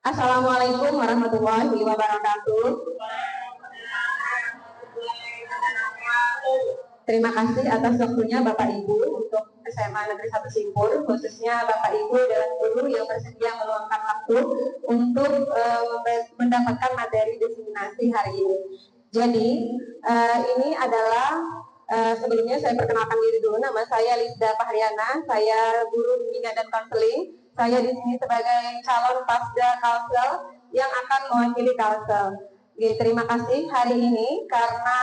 Assalamualaikum warahmatullahi wabarakatuh. Terima kasih atas waktunya Bapak Ibu untuk SMA Negeri 1 Simpur, khususnya Bapak Ibu dan guru yang bersedia meluangkan waktu untuk mendapatkan materi diseminasi hari ini. Jadi ini adalah sebelumnya saya perkenalkan diri dulu. Nama saya Lisda Fahriana, saya guru bimbingan dan konseling. Saya di sini sebagai calon pasda Kalsel yang akan mewakili Kalsel. Oke, terima kasih hari ini karena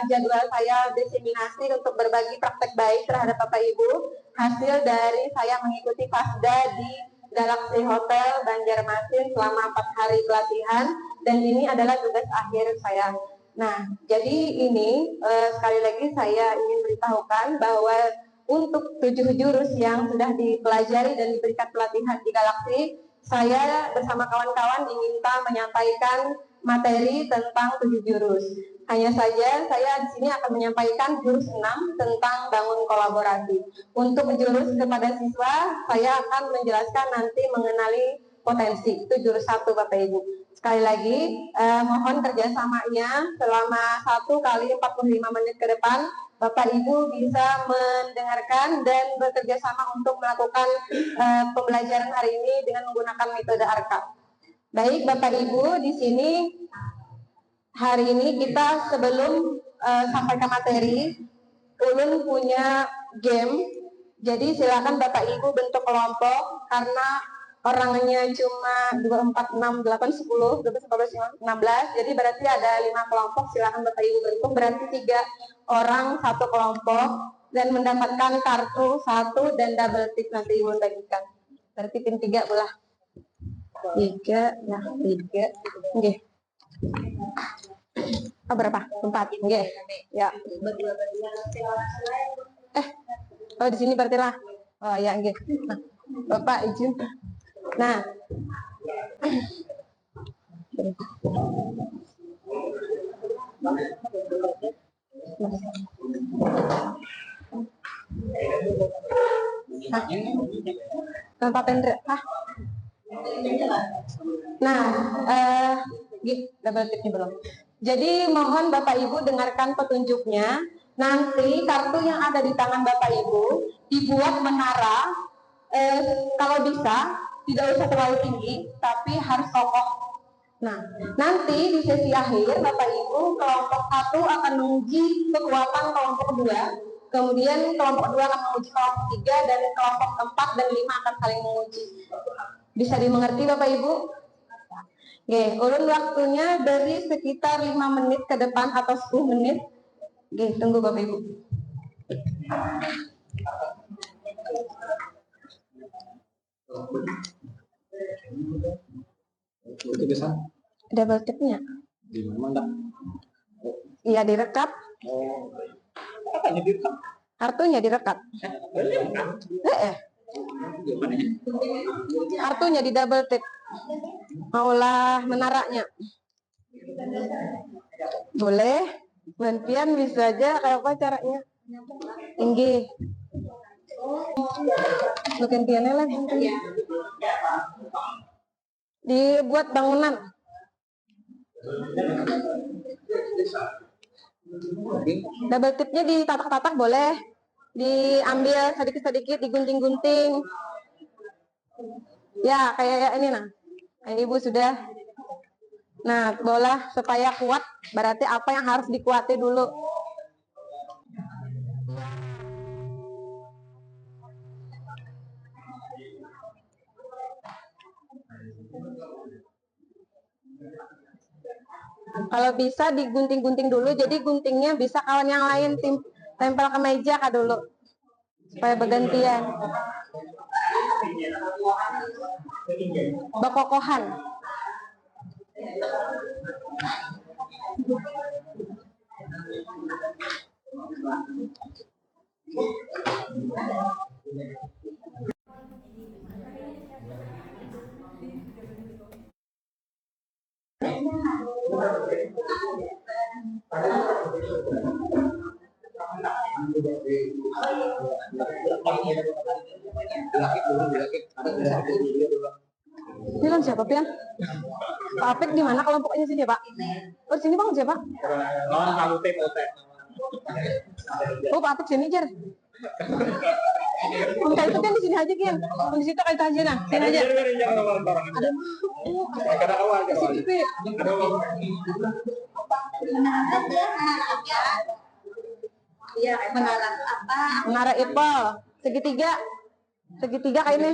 jadwal saya diseminasi untuk berbagi praktek baik terhadap Bapak Ibu hasil dari saya mengikuti pasda di Galaxy Hotel Banjarmasin selama 4 hari pelatihan, dan ini adalah tugas akhir saya. Nah, jadi ini sekali lagi saya ingin beritahukan bahwa untuk 7 jurus yang sudah dipelajari dan diberikan pelatihan di Galaxy, saya bersama kawan-kawan diminta menyampaikan materi tentang 7 jurus. Hanya saja saya di sini akan menyampaikan jurus 6 tentang bangun kolaborasi. Untuk jurus kepada siswa, saya akan menjelaskan nanti mengenali potensi. Itu jurus 1 Bapak Ibu. Sekali lagi, mohon kerjasamanya selama 1 kali 45 menit ke depan. Bapak Ibu bisa mendengarkan dan bekerja sama untuk melakukan pembelajaran hari ini dengan menggunakan metode ARKA. Baik Bapak Ibu, di sini hari ini kita sebelum sampai ke materi, Ulun punya game. Jadi silakan Bapak Ibu bentuk kelompok karena orangnya cuma 2, 4, 6, 8, 10, 12, 14, 16. Jadi berarti ada 5 kelompok, silakan Bapak Ibu bentuk. Berarti 3 orang 1 kelompok dan mendapatkan kartu 1 dan double tick nanti Ibu bagikan. Berarti tim 3 belah. 3, nah 3, oke. Oh, berapa? 4, oke. Ya. Oh di sini berarti lah. Oh ya, oke. Nah, Bapak izin. Nah. Tanpa pendek, Nah, double tipnya belum. Jadi mohon Bapak Ibu dengarkan petunjuknya. Nanti kartu yang ada di tangan Bapak Ibu dibuat menara. Kalau bisa tidak usah terlalu tinggi, tapi harus kokoh. Nah, nanti di sesi akhir Bapak Ibu kelompok 1 akan menguji kekuatan kelompok 2. Kemudian kelompok 2 akan menguji kelompok 3 dan kelompok 4 dan 5 akan saling menguji. Bisa dimengerti Bapak Ibu? Oke, ulun waktunya dari sekitar 5 menit ke depan atau 10 menit. Oke, tunggu Bapak Ibu. Itu bisa? Double tipnya. Di mana? Iya, direkap. Oh, katanya direkap. Kartunya direkap. Kartunya di double tip. Maulah menaranya. Boleh. Gantian bisa aja. Kayak apa caranya? Tinggi. Gantiannya lah. Dibuat bangunan. Double tipnya ditatak-tatak boleh. Diambil sedikit-sedikit, digunting-gunting. Ya, kayak ini nah. Kayak Ibu sudah. Nah, bola supaya kuat, berarti apa yang harus dikuati dulu? Kalau bisa digunting-gunting dulu, jadi guntingnya bisa kawan yang lain tempel ke meja kah dulu, supaya bergantian. Bakokohan. Pian siapa Pian? Pak Apik di mana kelompoknya sini ya Pak? Oh sini Bang siapa? Lawan kamu teh. Oh Pak Apik sini Jar. Kayak itu kan di sini aja Kian. Di situ kayak aja nah. Sini aja. Ada. Kada awal aja. Iya, menara apa? Menara Eiffel. Segitiga. Segitiga kayak ini.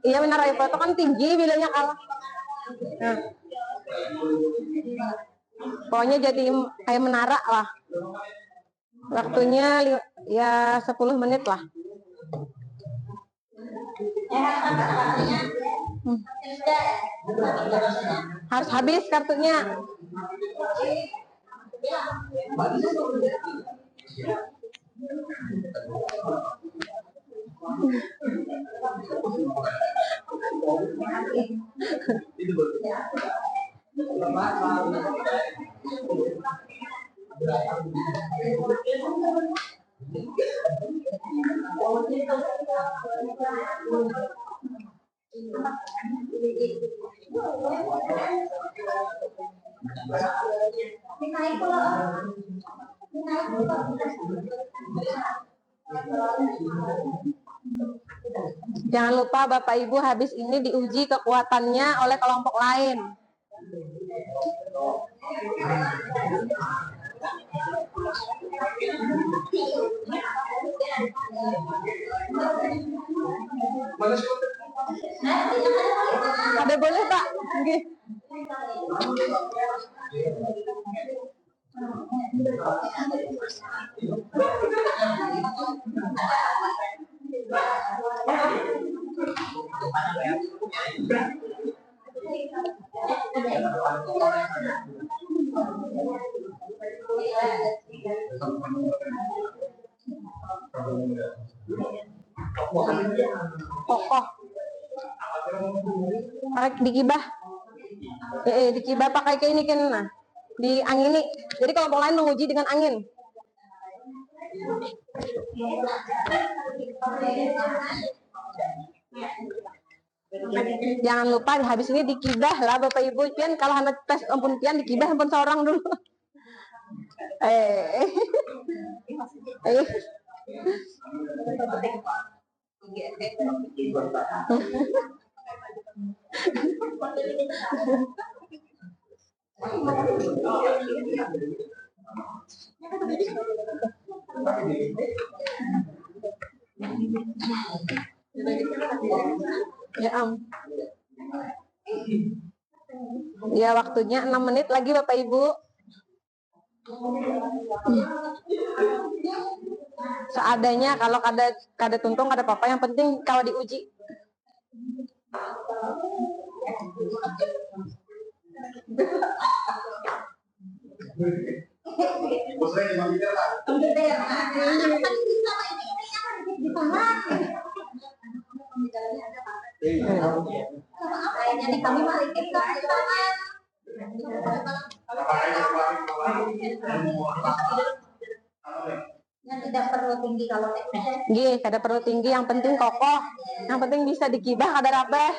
Iya, menara Eiffel itu kan tinggi, bilangnya kalah. Nah. Pokoknya jadi kayak menara lah. Waktunya ya 10 menit lah. Harus habis kartunya. Jangan lupa Bapak Ibu habis ini diuji kekuatannya oleh kelompok lain. Ada boleh Pak? Oke. Kokoh. Pakai dikibah. Dikibah pakai kayak ini kan nah. Diangini. Jadi kelompok lain menguji dengan angin. Jangan lupa habis ini dikibah lah Bapak Ibu. Pian kalau hendak tes ampun Pian dikibah ampun seorang dulu. Ya waktunya 6 menit lagi Bapak Ibu. Seadanya kalau kada tuntung kada apa-apa, yang penting kalau diuji. Jadi kami balikin ke yang tidak perlu tinggi kalau gih, kada perlu tinggi, yang penting kokoh, yang penting bisa dikibah kada rabeh.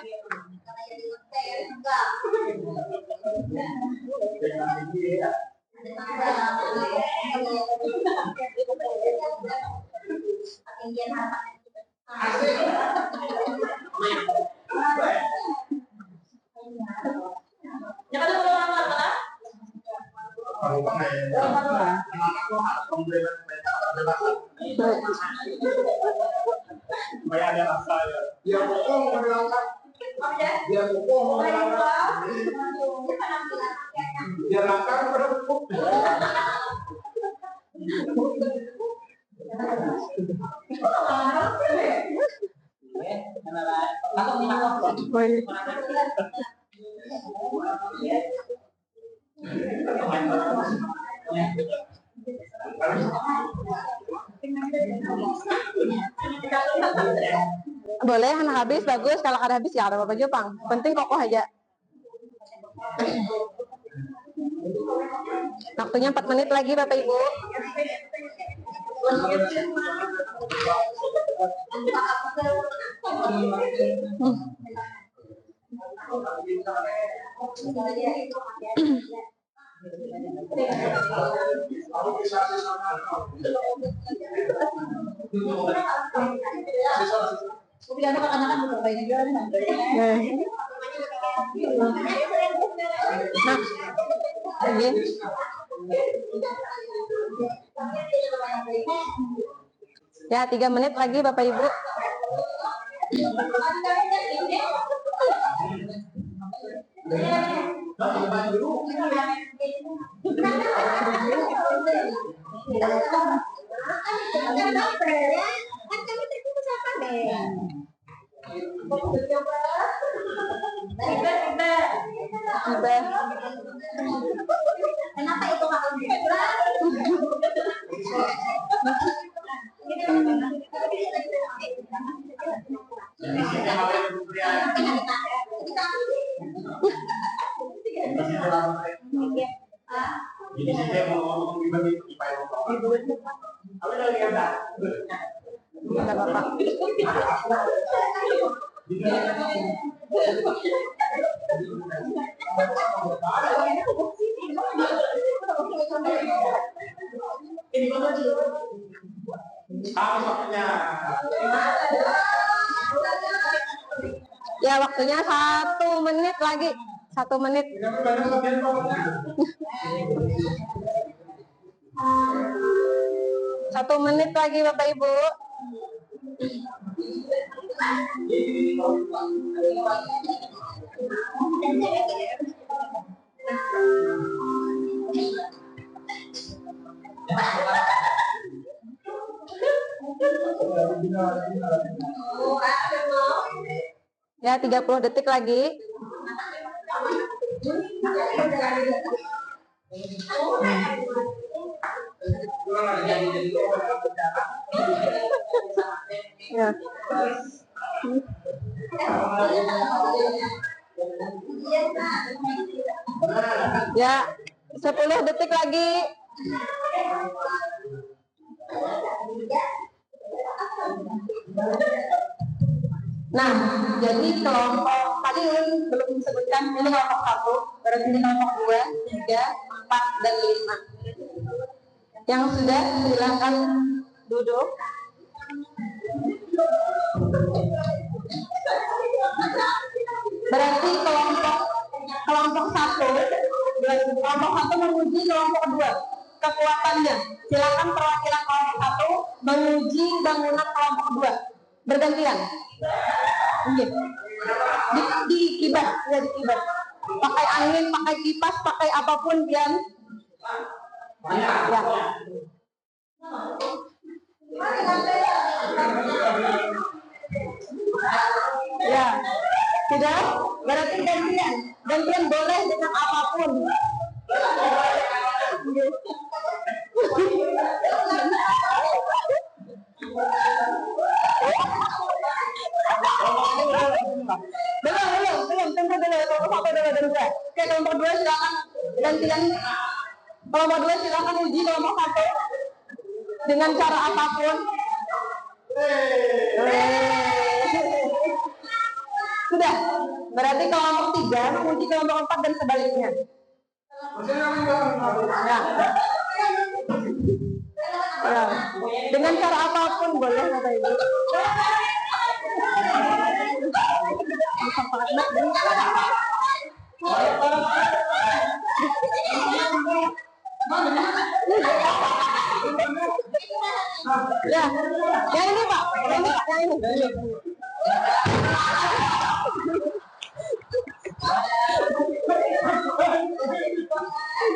Boleh, anak habis bagus. Kalau kada habis ya ada apa Jepang. Penting kokoh aja. Waktunya 4 menit lagi Bapak Ibu. Ya, 3 menit lagi Bapak Ibu. Kenapa itu Jadi saya mau ngomong pribadi IPA Ada Bapak. Ya, waktunya 1 menit lagi. 1 menit. 1 menit lagi Bapak Ibu. Ya, 30 detik lagi. Ya. Ya, 10 detik lagi. Nah, jadi kelompok tadi belum disebutkan ini kelompok 1, berarti ini kelompok 2, 3, 4, dan 5. Yang sudah silakan duduk. Berarti kelompok 1 menguji kelompok 2 kekuatannya. Silakan perwakilan kelompok 1 menguji bangunan kelompok 2 bergantian. Di kibas, ya di kibas. Pakai angin, pakai kipas, pakai apapun Pian. Ya. Ya. Sudah? Berarti gantian. Gantian boleh dengan apapun. Belum, tunggu dulu. Kelompok 1 dulu. Oke, kelompok 2 silakan gantian. Kelompok 2 silakan uji kelompok 1 dengan cara apapun. Sudah. Berarti kelompok 3 menguji kelompok 4 dan sebaliknya. Ya. Dengan cara apapun boleh Bapak Ibu. Ya, yang ini Pak, yang ini.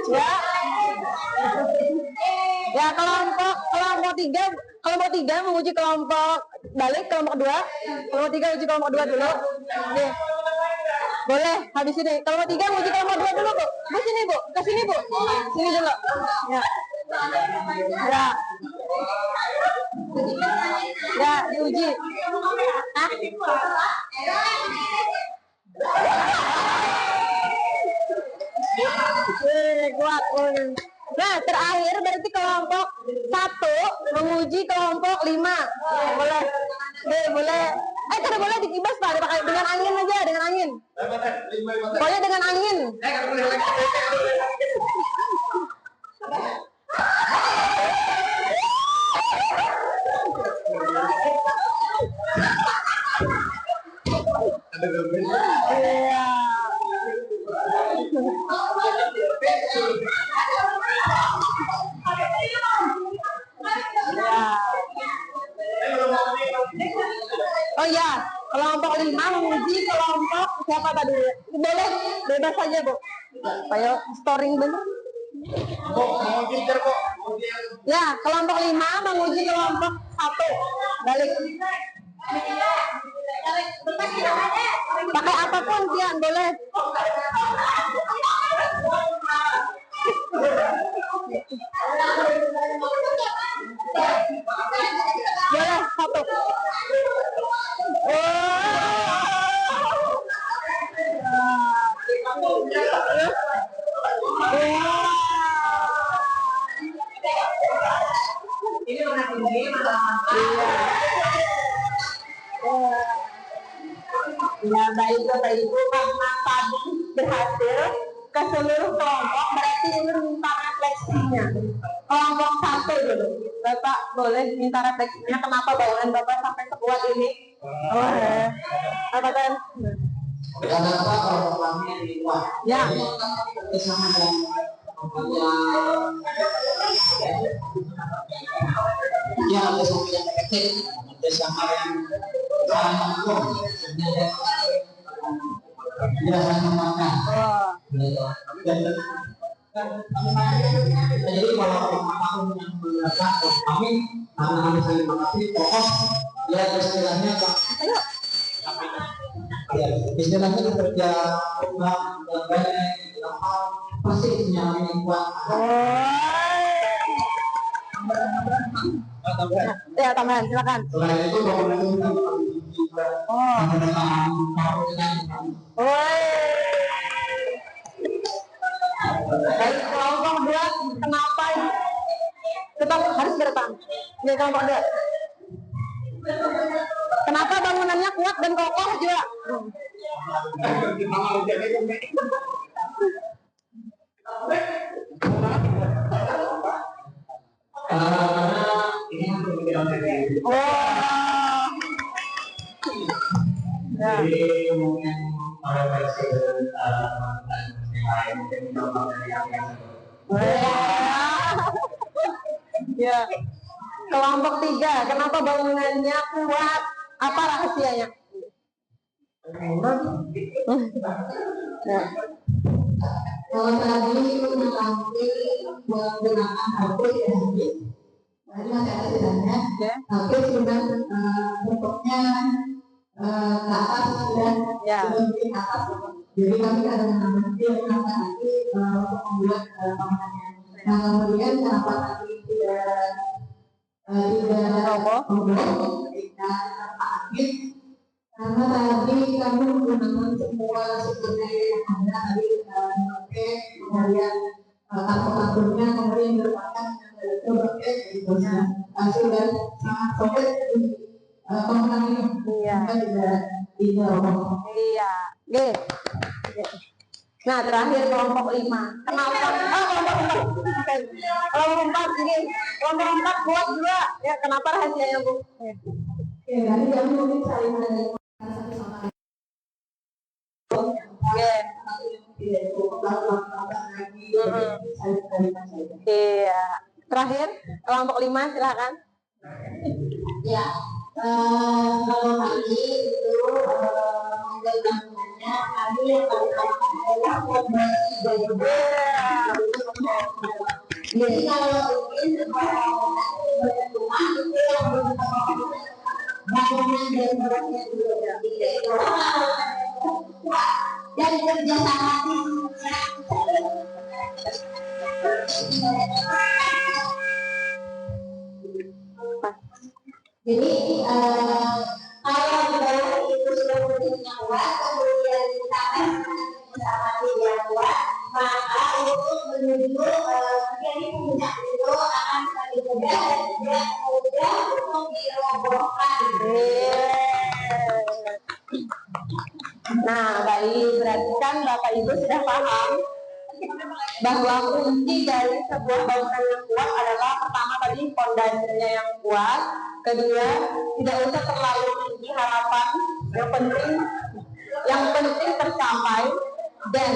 Ya. Ya, kelompok 3 menguji kelompok balik kelompok 2. Kelompok 3 uji kelompok 2 dulu. Nih. Boleh, habis ini. Kelompok 3 menguji kelompok 2 dulu, Bu. Bu sini, Bu. Ke sini, Bu. Sini dulu. Ya. Ya. Ya, diuji. Hah? Kuat. Nah, terakhir berarti kelompok 1 menguji kelompok 5. Boleh. Boleh. Tidak boleh dikibas Pak, dengan angin aja, dengan angin. Pokoknya dengan angin. Iya. Oh ya, kelompok 5 menguji kelompok siapa tadi? Boleh, bebas saja Bu. Ayo storing bener. Ya, kelompok 5 menguji kelompok 1. Balik. Pakai apapun Tian, boleh. Boleh, 1. Ini mana tinggi, mana Ya, baik Bapak Ibu, karena tadi berhasil ke seluruh kelompok, berarti ini minta refleksinya. Kelompok 1 dulu, Bapak boleh minta refleksinya kenapa bangunan Bapak sampai sekuat ini? Oh, apa kan? Kenapa kalau kami di luar? Ya. Bersama dengan yang bersama yang kecil, bersama yang sama sama makan. Jadi kalau apapun yang melakukan kami karena kami saling mengerti pokok ya istilahnya Pak. Ya, istilahnya bekerja rumah dan banyak pasti isinya yang kuat. Ya, tambahan, silakan. Selain itu bangunan juga pengenalan Baik, kelompok 2 kenapa tetap harus ke depan? Ya, kelompok 2. Kenapa bangunannya kuat dan kokoh juga? jadi mungkin pada presiden Ya. Kelompok 3, kenapa bangunannya kuat? Apa rahasianya? Kalau tadi mengalami menggunakan HP ya habis, tadi masih ada sisanya. HP sudah bentuknya ke atas dan lebih ke atas. Jadi kami kadang-kadang nanti untuk membuat bangunannya. Nah kemudian kenapa tadi tidak roboh ketika angin? Karena tadi kami menggunakan semua sumber yang ada tadi kemudian kartu-kartunya kemudian diletakkan itu sudah sangat solid di bangunan ini. Tidak roboh. Iya. Oke. Nah, terakhir kelompok 5. Kenapa? Kelompok 4. Kelompok 4 ini. Kelompok 4 kuat juga. Ya, kenapa rahasianya, Bu? Oke, tadi kami mungkin saling mengenai satu sama lain. Iya. Terakhir kelompok 5 silakan. Ya, kalau kami itu model bangunannya kami yang paling adalah fondasi bangunan. Jadi kalau ingin bangunan rumah itu yang bangunan dan beratnya dulu. Dan kerjasama jadi kalau bangunan itu sudah bentuknya kuat, kemudian ditambah sama yang kuat, maka itu menuju jadi puncak itu akan semakin mudah dan juga mudah untuk dirobohkan. Nah, baik, berarti kan Bapak Ibu sudah paham bahwa kunci dari sebuah bangunan yang kuat adalah pertama tadi fondasinya yang kuat, kedua tidak usah terlalu tinggi harapan, yang penting tercapai, dan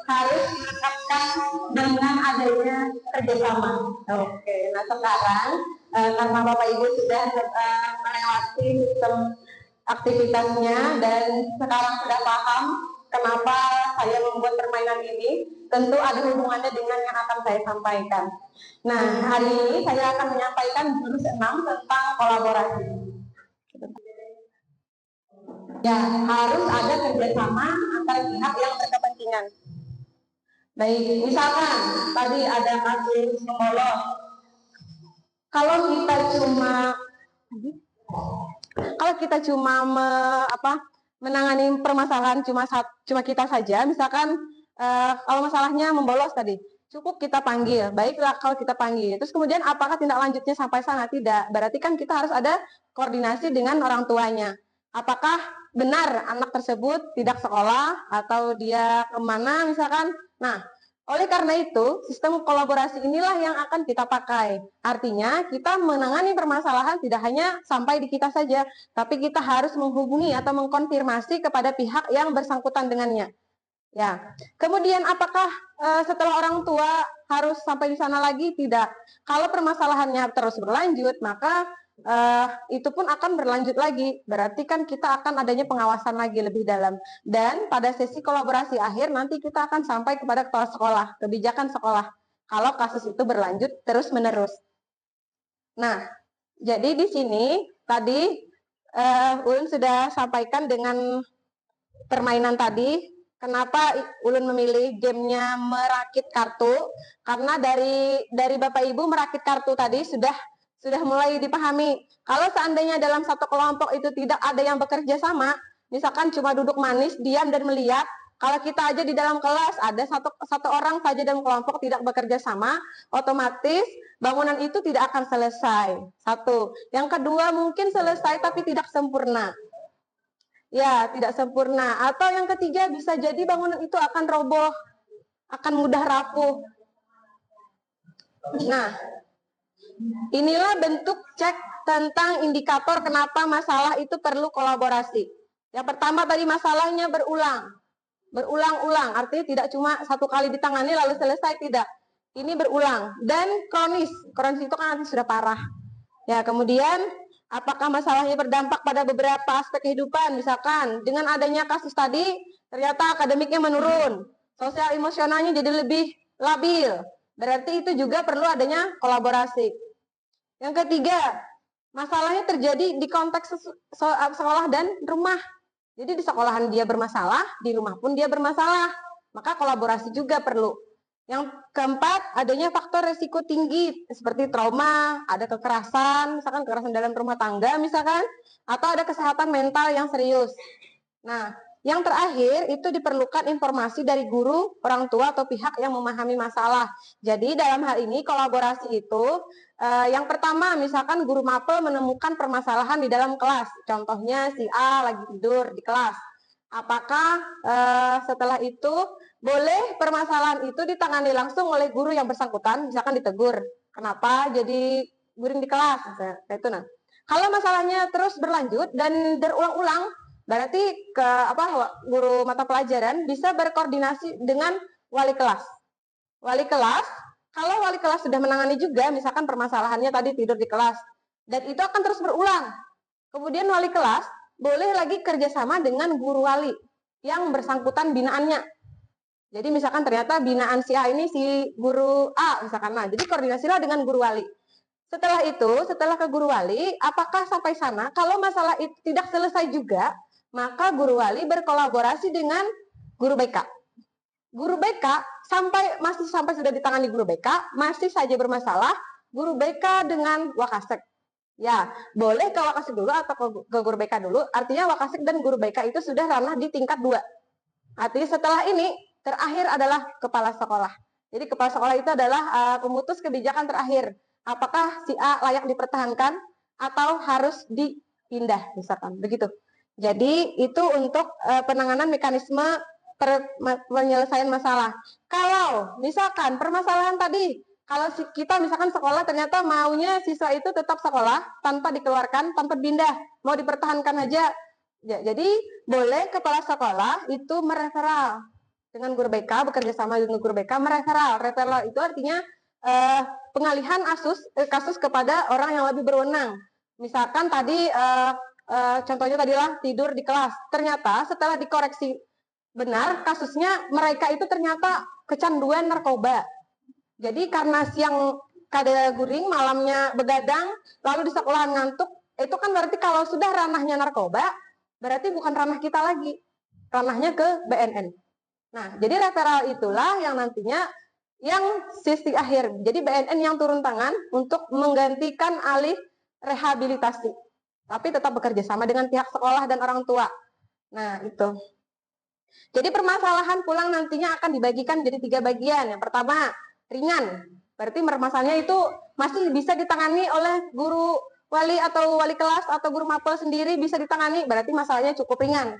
harus dilekatkan dengan adanya kerjasama. Oke, nah sekarang karena Bapak Ibu sudah melewati sistem aktivitasnya dan sekarang sudah paham kenapa saya membuat permainan ini, tentu ada hubungannya dengan yang akan saya sampaikan. Nah, hari ini saya akan menyampaikan jurus 6 tentang kolaborasi. Ya, harus ada kerjasama antar pihak yang berkepentingan. Baik, misalkan tadi ada kasus membolos. Kalau kita cuma menangani permasalahan cuma kita saja, misalkan kalau masalahnya membolos tadi, cukup kita panggil. Baiklah kalau kita panggil. Terus kemudian apakah tindak lanjutnya sampai sana? Tidak. Berarti kan kita harus ada koordinasi dengan orang tuanya. Apakah benar anak tersebut tidak sekolah atau dia kemana misalkan? Nah, oleh karena itu, sistem kolaborasi inilah yang akan kita pakai. Artinya, kita menangani permasalahan tidak hanya sampai di kita saja, tapi kita harus menghubungi atau mengkonfirmasi kepada pihak yang bersangkutan dengannya. Ya, kemudian apakah setelah orang tua harus sampai di sana lagi? Tidak. Kalau permasalahannya terus berlanjut, maka itu pun akan berlanjut lagi. Berarti kan kita akan adanya pengawasan lagi lebih dalam. Dan pada sesi kolaborasi akhir nanti kita akan sampai kepada kepala sekolah, kebijakan sekolah. Kalau kasus itu berlanjut terus menerus. Nah, jadi di sini tadi Ulun sudah sampaikan dengan permainan tadi. Kenapa Ulun memilih gamenya merakit kartu? Karena dari Bapak Ibu merakit kartu tadi sudah mulai dipahami. Kalau seandainya dalam satu kelompok itu tidak ada yang bekerja sama, misalkan cuma duduk manis, diam dan melihat, kalau kita aja di dalam kelas ada satu orang saja dalam kelompok tidak bekerja sama, otomatis bangunan itu tidak akan selesai. Satu. Yang kedua mungkin selesai tapi tidak sempurna. Ya, tidak sempurna. Atau yang ketiga bisa jadi bangunan itu akan roboh, akan mudah rapuh. Nah, inilah bentuk cek tentang indikator kenapa masalah itu perlu kolaborasi. Yang pertama tadi masalahnya berulang-ulang, artinya tidak cuma satu kali ditangani lalu selesai, tidak. Ini berulang dan kronis itu kan nanti sudah parah. Ya, kemudian apakah masalahnya berdampak pada beberapa aspek kehidupan, misalkan dengan adanya kasus tadi ternyata akademiknya menurun, sosial emosionalnya jadi lebih labil, berarti itu juga perlu adanya kolaborasi. Yang ketiga, masalahnya terjadi di konteks sekolah dan rumah. Jadi di sekolahan dia bermasalah, di rumah pun dia bermasalah. Maka kolaborasi juga perlu. Yang keempat, adanya faktor resiko tinggi seperti trauma, ada kekerasan, misalkan kekerasan dalam rumah tangga misalkan, atau ada kesehatan mental yang serius. Nah, yang terakhir itu diperlukan informasi dari guru, orang tua, atau pihak yang memahami masalah. Jadi dalam hal ini kolaborasi itu yang pertama misalkan guru mapel menemukan permasalahan di dalam kelas. Contohnya si A lagi tidur di kelas. Apakah setelah itu boleh permasalahan itu ditangani langsung oleh guru yang bersangkutan, misalkan ditegur. Kenapa jadi guring di kelas? Itu nah. Kalau masalahnya terus berlanjut dan berulang-ulang, berarti guru mata pelajaran bisa berkoordinasi dengan wali kelas. Wali kelas, kalau wali kelas sudah menangani juga, misalkan permasalahannya tadi tidur di kelas, dan itu akan terus berulang. Kemudian wali kelas boleh lagi kerjasama dengan guru wali yang bersangkutan binaannya. Jadi misalkan ternyata binaan si A ini si guru A, misalkan. Nah, jadi koordinasilah dengan guru wali. Setelah itu, setelah ke guru wali, apakah sampai sana, kalau masalah itu tidak selesai juga, maka guru wali berkolaborasi dengan guru BK. Guru BK masih sampai sudah ditangani guru BK, masih saja bermasalah, guru BK dengan Wakasek. Ya, boleh ke Wakasek dulu atau ke guru BK dulu. Artinya Wakasek dan guru BK itu sudah ranah di tingkat 2. Artinya setelah ini terakhir adalah kepala sekolah. Jadi kepala sekolah itu adalah pemutus kebijakan terakhir. Apakah si A layak dipertahankan atau harus dipindah misalkan begitu. Jadi itu untuk penanganan mekanisme penyelesaian masalah. Kalau misalkan permasalahan tadi, kalau kita misalkan sekolah ternyata maunya siswa itu tetap sekolah tanpa dikeluarkan, tanpa pindah, mau dipertahankan aja. Ya, jadi boleh kepala sekolah itu mereferal dengan guru BK, bekerja sama dengan guru BK, mereferal. Referal itu artinya pengalihan kasus kepada orang yang lebih berwenang. Misalkan tadi contohnya tadilah tidur di kelas. Ternyata setelah dikoreksi benar kasusnya, mereka itu ternyata kecanduan narkoba. Jadi karena siang kada guring, malamnya begadang, lalu di sekolahan ngantuk, itu kan berarti kalau sudah ranahnya narkoba, berarti bukan ranah kita lagi, ranahnya ke BNN. Nah, jadi referal itulah yang nantinya yang sisi akhir. Jadi BNN yang turun tangan untuk menggantikan alih rehabilitasi. Tapi tetap bekerja sama dengan pihak sekolah dan orang tua. Nah, itu. Jadi permasalahan pulang nantinya akan dibagikan jadi 3 bagian. Yang pertama, ringan. Berarti permasalahannya itu masih bisa ditangani oleh guru wali atau wali kelas atau guru mapel sendiri, bisa ditangani. Berarti masalahnya cukup ringan.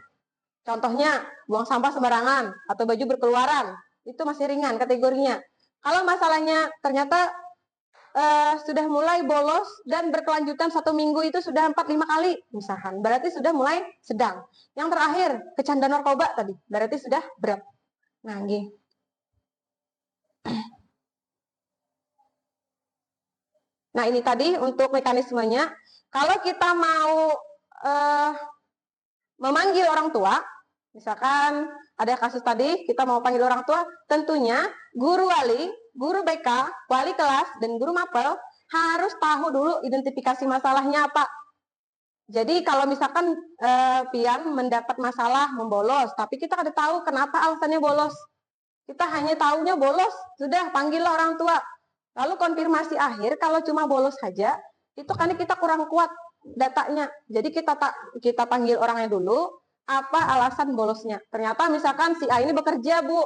Contohnya, buang sampah sembarangan atau baju berkeluaran. Itu masih ringan kategorinya. Kalau masalahnya ternyata sudah mulai bolos dan berkelanjutan 1 minggu, itu sudah 4-5 kali misalkan, berarti sudah mulai sedang. Yang terakhir, kecanduan narkoba tadi, berarti sudah berat. Nah, gini. Nah, ini tadi untuk mekanismenya. Kalau kita mau memanggil orang tua, misalkan ada kasus tadi, kita mau panggil orang tua, tentunya guru wali, guru BK, wali kelas, dan guru mapel harus tahu dulu identifikasi masalahnya apa. Jadi kalau misalkan Pian mendapat masalah membolos, tapi kita ada tahu kenapa alasannya bolos. Kita hanya tahunya bolos, sudah panggillah orang tua. Lalu konfirmasi akhir, kalau cuma bolos saja, itu kan kita kurang kuat datanya. Jadi kita panggil orangnya dulu, apa alasan bolosnya. Ternyata misalkan si A ini bekerja, Bu.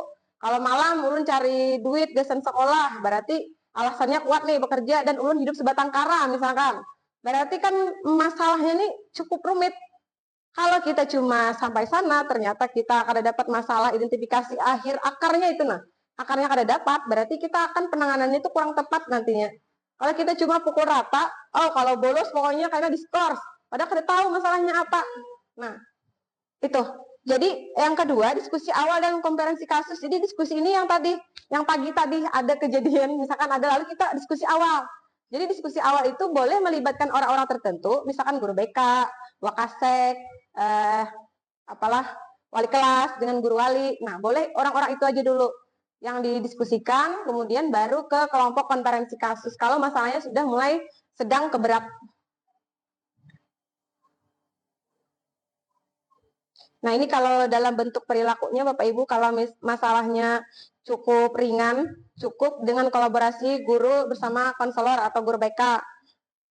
Kalau malam ulun cari duit gasan sekolah, berarti alasannya kuat nih bekerja, dan ulun hidup sebatang kara misalkan. Berarti kan masalahnya ini cukup rumit. Kalau kita cuma sampai sana, ternyata kita akan dapat masalah identifikasi akhir akarnya itu. Nah, akarnya kada dapat, berarti kita akan penanganannya itu kurang tepat nantinya. Kalau kita cuma pukul rata, oh kalau bolos pokoknya karena diskors, padahal kada tahu masalahnya apa. Nah, itu. Jadi yang kedua, diskusi awal dan komparasi kasus. Jadi diskusi ini yang tadi, yang pagi tadi ada kejadian, misalkan ada, lalu kita diskusi awal. Jadi diskusi awal itu boleh melibatkan orang-orang tertentu, misalkan guru BK, wakasek, wali kelas dengan guru wali. Nah, boleh orang-orang itu aja dulu yang didiskusikan, kemudian baru ke kelompok konferensi kasus kalau masalahnya sudah mulai sedang ke berat. Nah, ini kalau dalam bentuk perilakunya Bapak Ibu, kalau masalahnya cukup ringan, cukup dengan kolaborasi guru bersama konselor atau guru BK.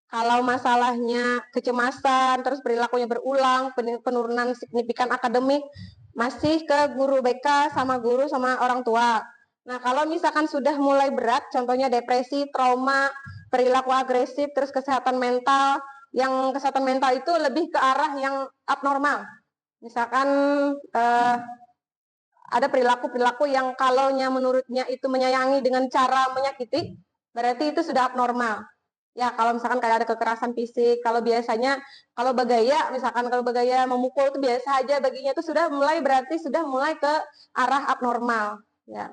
Kalau masalahnya kecemasan, terus perilakunya berulang, penurunan signifikan akademik, masih ke guru BK sama guru sama orang tua. Nah, kalau misalkan sudah mulai berat, contohnya depresi, trauma, perilaku agresif, terus kesehatan mental, yang kesehatan mental itu lebih ke arah yang abnormal. Misalkan ada perilaku-perilaku yang kalaunya menurutnya itu menyayangi dengan cara menyakiti, berarti itu sudah abnormal. Ya, kalau misalkan kayak ada kekerasan fisik, kalau biasanya, kalau bagaya, misalkan kalau bagaya memukul itu biasa aja, baginya itu sudah mulai, berarti sudah mulai ke arah abnormal. Ya.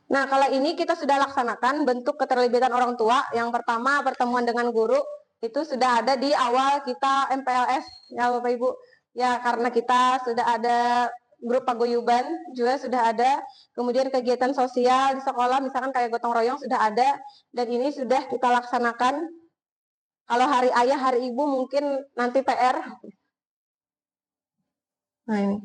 Nah, kalau ini kita sudah laksanakan bentuk keterlibatan orang tua. Yang pertama, pertemuan dengan guru, itu sudah ada di awal kita MPLS, ya Bapak Ibu. Ya, karena kita sudah ada grup paguyuban, juga sudah ada. Kemudian kegiatan sosial di sekolah, misalkan kayak gotong royong sudah ada. Dan ini sudah kita laksanakan. Kalau hari ayah, hari ibu mungkin nanti PR. Nah, ini.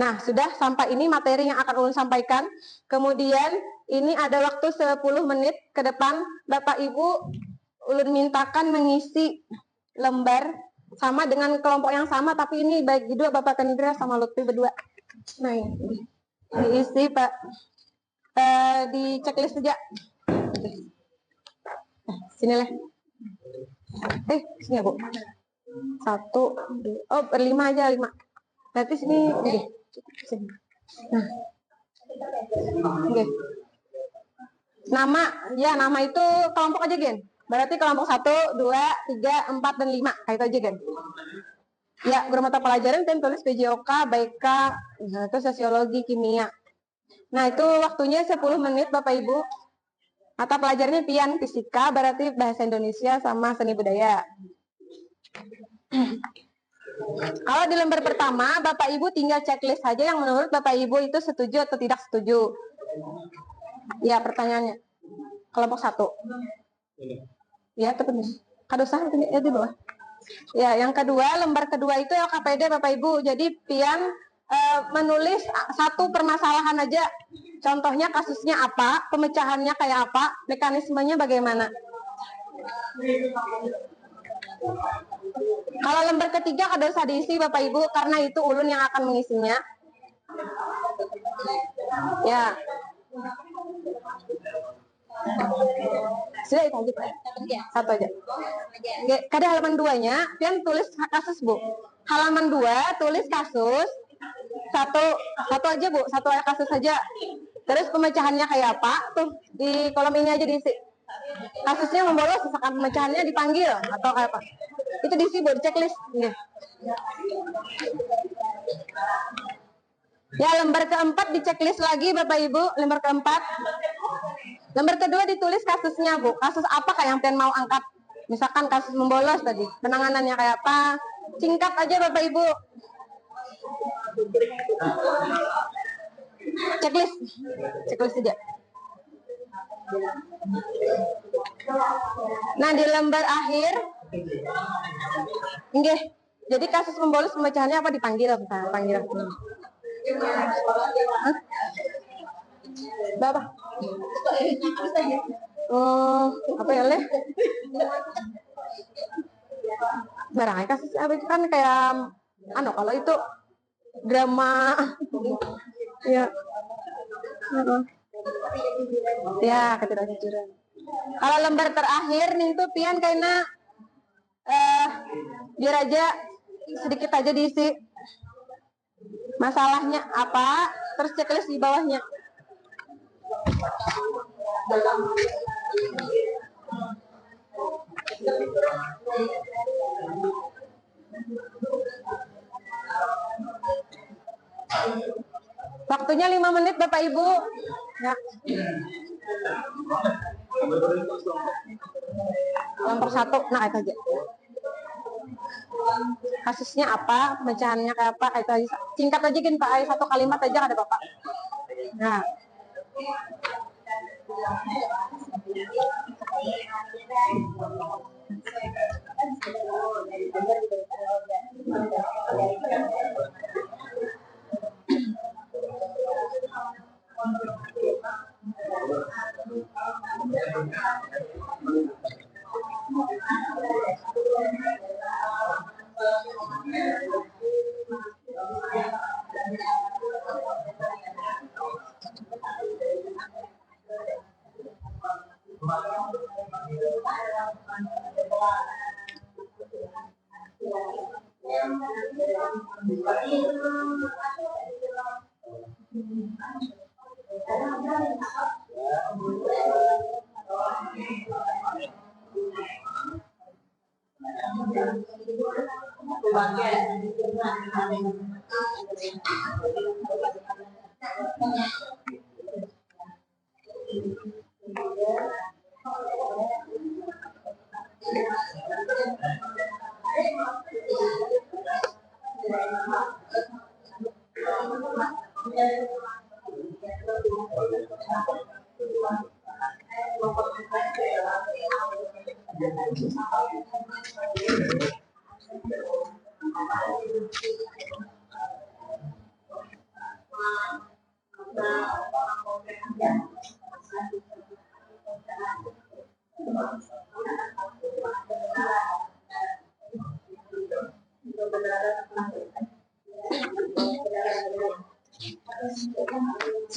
Nah, sudah sampai ini materi yang akan ulun sampaikan. Kemudian ini ada waktu 10 menit ke depan. Bapak Ibu ulun mintakan mengisi lembar sama dengan kelompok yang sama, tapi ini bagi dua, Bapak Kendra sama Lutfi berdua. Nah, ini diisi Pak. di checklist saja. Sini lah. Sini ya Bu. 1, 2, oh 5 aja 5. Berarti sini, oke. Sini. Nah, oke. Nama itu kelompok aja Gen. Berarti kelompok 1, 2, 3, 4 dan 5. Kayak itu aja Gen. Ya, guru mata pelajaran dan tulis PJOK, BK, itu sosiologi, kimia. Nah, itu waktunya 10 menit Bapak Ibu. Mata pelajarannya PIAN, fisika, berarti bahasa Indonesia sama seni budaya. Kalau di lembar pertama, Bapak Ibu tinggal checklist saja yang menurut Bapak Ibu itu setuju atau tidak setuju. Ya, pertanyaannya. Kelompok 1. Ya, tepat. Kadosah ya di bawah. Ya, yang kedua, lembar kedua itu LKPD Bapak Ibu. Jadi PIAN menulis satu permasalahan aja. Contohnya kasusnya apa, pemecahannya kayak apa, mekanismenya bagaimana. Kalau lembar ketiga ada usah diisi Bapak Ibu karena itu ulun yang akan mengisinya. Ya. Sudah itu aja. Satu aja. Kada halaman 2-nya, pian tulis kasus Bu. Halaman 2 tulis kasus. Satu aja Bu, satu kasus saja. Terus pemecahannya kayak apa? Tuh di kolom ini aja diisi. Kasusnya membolos, misalkan pemecahannya dipanggil atau kayak apa? Itu diisi Bu, di checklist. Ya, lembar keempat di checklist lagi Bapak Ibu, lembar keempat. Lembar kedua ditulis kasusnya Bu, kasus apa kayak yang pengen mau angkat. Misalkan kasus membolos tadi, penanganannya kayak apa. Singkat aja Bapak Ibu. Checklist aja. Nah, di lembar akhir, nggih. Jadi kasus membolos pemecahannya apa dipanggil? Panggil. Berapa? Apa ya leh? Barangnya kasus apa itu kan kayak kalau itu drama ya. Ya, ketidakjujuran. Kalau lembar terakhir nih itu pian kayaknya biar aja sedikit aja diisi masalahnya apa, terus checklist di bawahnya. Waktunya 5 menit Bapak Ibu. Ya. Kelompok 1, nah itu aja. Kasusnya apa, pemecahannya kayak apa, itu aja. Singkat aja kan Pak, satu kalimat aja ada Bapak. Nah.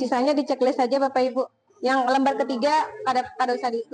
Sisanya di checklist saja Bapak Ibu. Yang lembar ketiga ada usah diisi.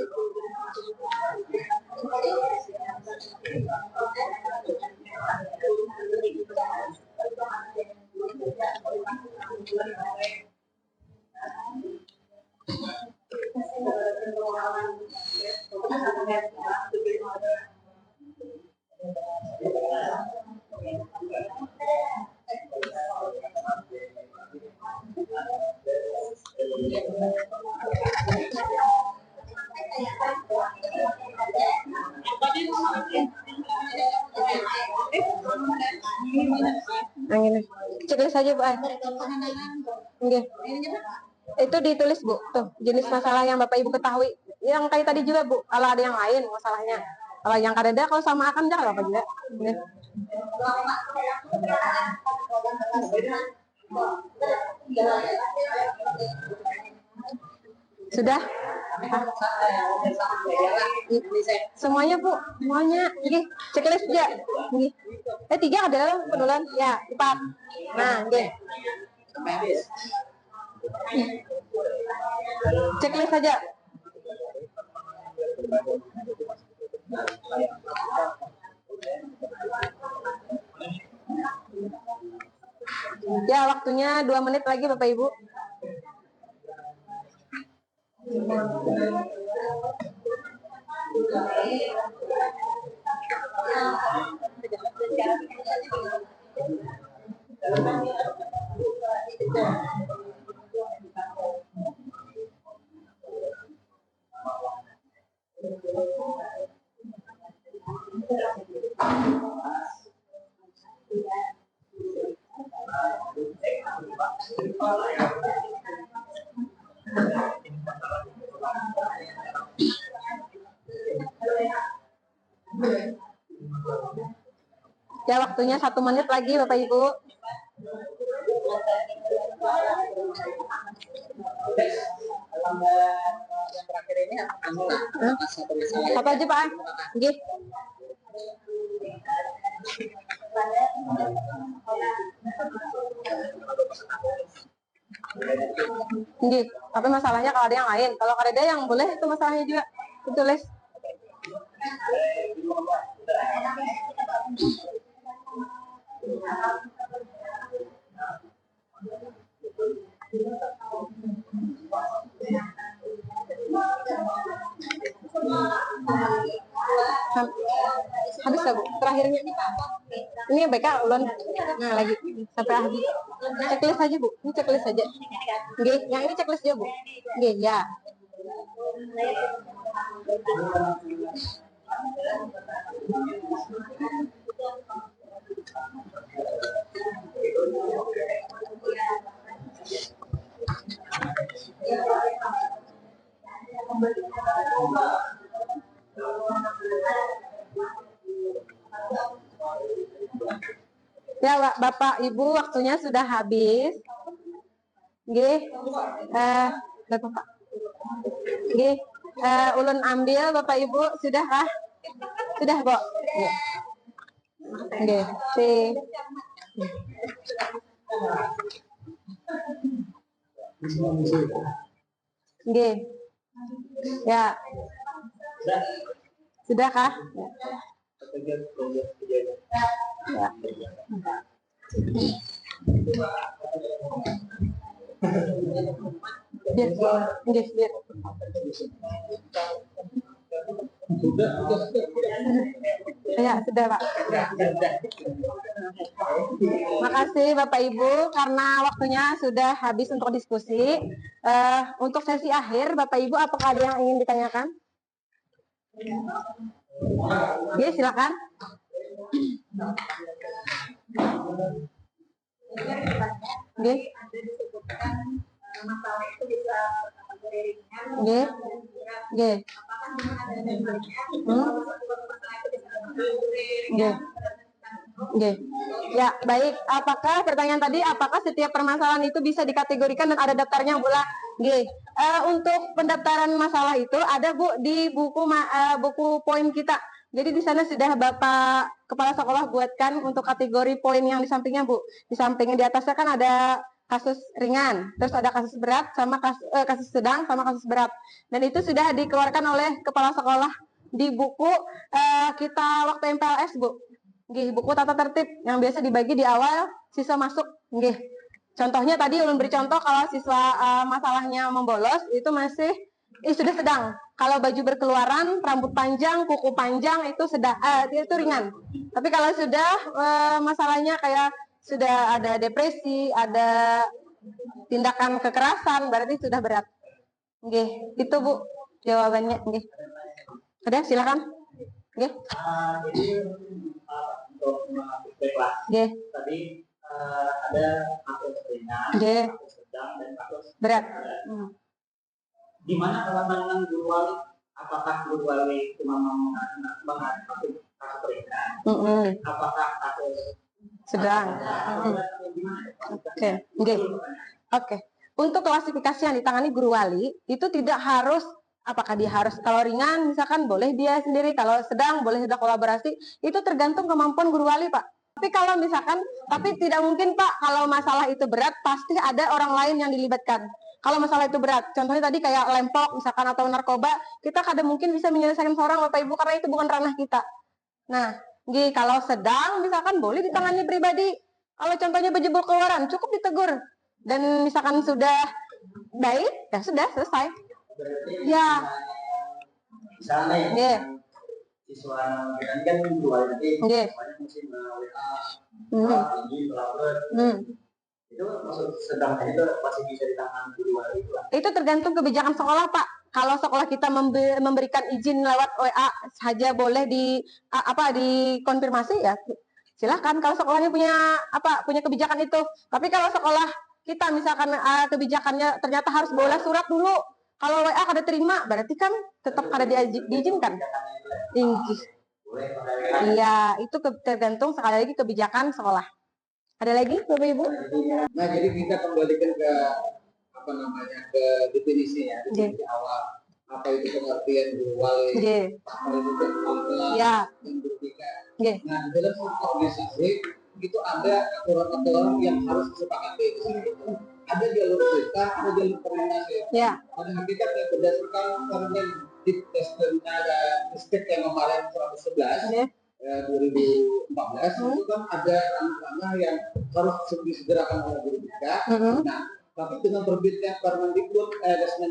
Angin. Checklist saja Bu. Oke. Itu ditulis Bu, tuh jenis masalah yang Bapak Ibu ketahui. Yang kayak tadi juga Bu, kalau ada yang lain masalahnya. Kalau yang kadada kalau sama akan jangan apa juga. Oke. Sudah? Semuanya Bu, semuanya. Oke, checklist aja. Oke. 3 ada penulan, ya 4. Nah, oke. Checklist saja. Ya, waktunya 2 menit lagi Bapak Ibu. Ya, waktunya 1 menit lagi Bapak Ibu. Yang terakhir ini Apa aja Pak? Oke. Oke. Tapi masalahnya kalau ada yang lain, kalau ada yang boleh itu masalahnya juga ditulis. Habis ya Bu, terakhirnya ini ya BK ulun. Nah lagi sampai habis. Checklist aja Bu, ini checklist aja. Oke, yang ini checklist aja Bu. Oke, ya. Ya Bapak Ibu, waktunya sudah habis. Nggih. Bapak. Nggih. Ulun ambil Bapak Ibu, sudah kah? Sudah, Bu. Nggih. Nggih. Ya. Sudah kah? Ya. Biar. Ya, sudah Pak. Makasih Bapak Ibu, karena waktunya sudah habis untuk diskusi. Untuk sesi akhir, Bapak Ibu, apakah ada yang ingin ditanyakan? Oke, silakan. Oke. Masalah itu bisa kategori ringan. Oke. Oke. Oke. Ya, baik. Apakah pertanyaan tadi, apakah setiap permasalahan itu bisa dikategorikan dan ada daftarnya, Bu? Oke. Untuk pendaftaran masalah itu ada Bu di buku poin kita. Jadi di sana sudah Bapak Kepala Sekolah buatkan untuk kategori poin yang di sampingnya Bu. Di sampingnya di atasnya kan ada kasus ringan, terus ada kasus berat sama kasus sedang sama kasus berat. Dan itu sudah dikeluarkan oleh kepala sekolah di buku kita waktu MPLS, Bu. Nggih, buku tata tertib yang biasa dibagi di awal siswa masuk. Nggih. Contohnya tadi ulun beri contoh kalau siswa masalahnya membolos itu masih sudah sedang. Kalau baju berkeluaran, rambut panjang, kuku panjang itu itu ringan. Tapi kalau sudah masalahnya kayak sudah ada depresi, ada tindakan kekerasan, berarti sudah berat. Nggih, itu Bu jawabannya. Nggih. Udah, silakan. Nggih. Jadi untuk kelas tadi ada kasus ringan, kasus sedang, dan kasus berat. Gimana kalau pandangan guru wali? Apakah guru wali cuma menghadapi kasus ringan? Apakah kasus sedang? Oke. Untuk klasifikasi yang ditangani guru wali itu tidak harus apakah dia harus, kalau ringan misalkan boleh dia sendiri, kalau sedang boleh sudah kolaborasi, itu tergantung kemampuan guru wali, Pak. Tapi kalau misalkan, tapi tidak mungkin Pak, kalau masalah itu berat pasti ada orang lain yang dilibatkan. Kalau masalah itu berat, contohnya tadi kayak lempok misalkan atau narkoba, kita kadang mungkin bisa menyelesaikan seorang Bapak Ibu karena itu bukan ranah kita. Nah, kalau sedang misalkan boleh ditangani pribadi. Kalau contohnya berjebol keluaran, cukup ditegur. Dan misalkan sudah baik, ya sudah selesai. Ya. Misalnya siswa kita kan guru wali nanti semuanya mesti WA, itu maksud sedang itu masih bisa ditangani guru wali itu. Itu tergantung kebijakan sekolah, Pak. Kalau sekolah kita memberikan izin lewat WA saja boleh dikonfirmasi ya silahkan. Kalau sekolahnya punya kebijakan itu. Tapi kalau sekolah kita misalkan kebijakannya ternyata harus boleh surat dulu. Kalau WA kada terima, berarti kan tetap kada diizinkan. Iya, itu tergantung sekali lagi kebijakan sekolah. Ada lagi, Bapak Ibu? Nah, jadi kita kembalikan ke ke definisinya, definisi awal. Apa itu pengertian guru wali? Apa itu kelas dan berbeda. Nah, dalam organisasi itu ada aturan-aturan yang harus disepakati. Ada jalur perintah, ada jalur koordinasi. Pada hakikatnya berdasarkan Permendikbud yang kemarin 111 2014 itu kan ada ranah-ranah yang harus disegerakan oleh guru BK. Nah, tapi dengan terbitnya Permendikbud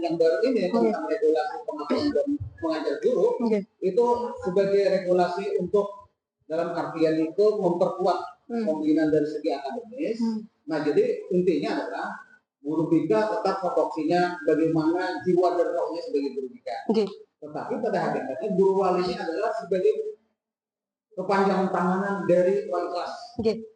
yang baru ini tentang regulasi pengaturan dan mengajar guru itu sebagai regulasi untuk dalam artian itu memperkuat pembinaan dari segi akademis. Nah, jadi intinya adalah guru BK tetap fokusnya bagaimana jiwa dan rohnya sebagai guru BK. Tetapi pada hakikatnya guru wali ini adalah sebagai kepanjangan tanganan dari wali kelas.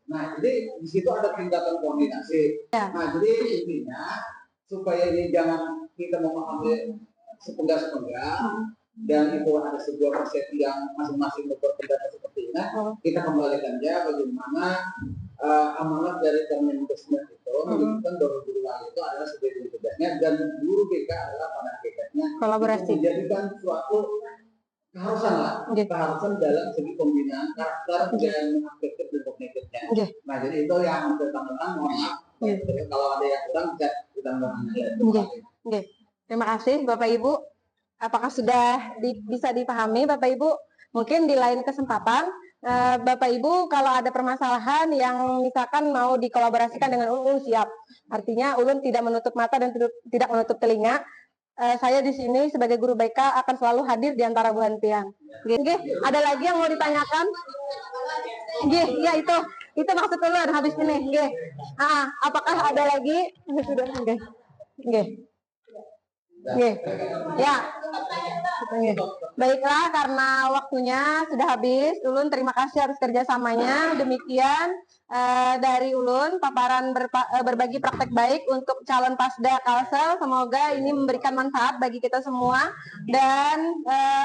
Nah, jadi di situ ada tindakan koordinasi. Nah, jadi intinya supaya ini jangan kita memahami sepenggal-sepenggal dan itu ada sebuah persepsi yang masing-masing berpendapat seperti ini. Kita kembalikan aja bagaimana amanat dari Permendikbud itu menunjukkan bahwa guru wali itu adalah sebagai tugasnya dan guru BK adalah pada hakikatnya kolaborasi, menjadikan suatu keharusan dalam segi pembinaan karakter dan afektif dan kognitifnya. Nah, jadi itu yang tentang mohon maaf. Kalau ada yang kurang bisa ditambahkan. Terima kasih Bapak Ibu. Apakah sudah bisa dipahami Bapak Ibu? Mungkin di lain kesempatan Bapak Ibu kalau ada permasalahan yang misalkan mau dikolaborasikan dengan ulun siap. Artinya ulun tidak menutup mata dan tidak menutup telinga. Saya di sini sebagai guru BK akan selalu hadir di antara bulan pian. Ada lagi yang mau ditanyakan? Ya itu maksud ulun habis ini. Apakah ada lagi? Sudah. Ya. Baiklah, karena waktunya sudah habis, ulun terima kasih atas kerjasamanya. Demikian dari ulun paparan berbagi praktek baik untuk calon pasda Kalsel. Semoga ini memberikan manfaat bagi kita semua dan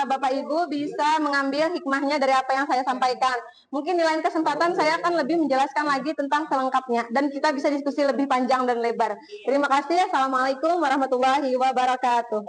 Bapak Ibu bisa mengambil hikmahnya dari apa yang saya sampaikan. Mungkin di lain kesempatan saya akan lebih menjelaskan lagi tentang selengkapnya dan kita bisa diskusi lebih panjang dan lebar. Terima kasih. Assalamualaikum warahmatullahi wabarakatuh.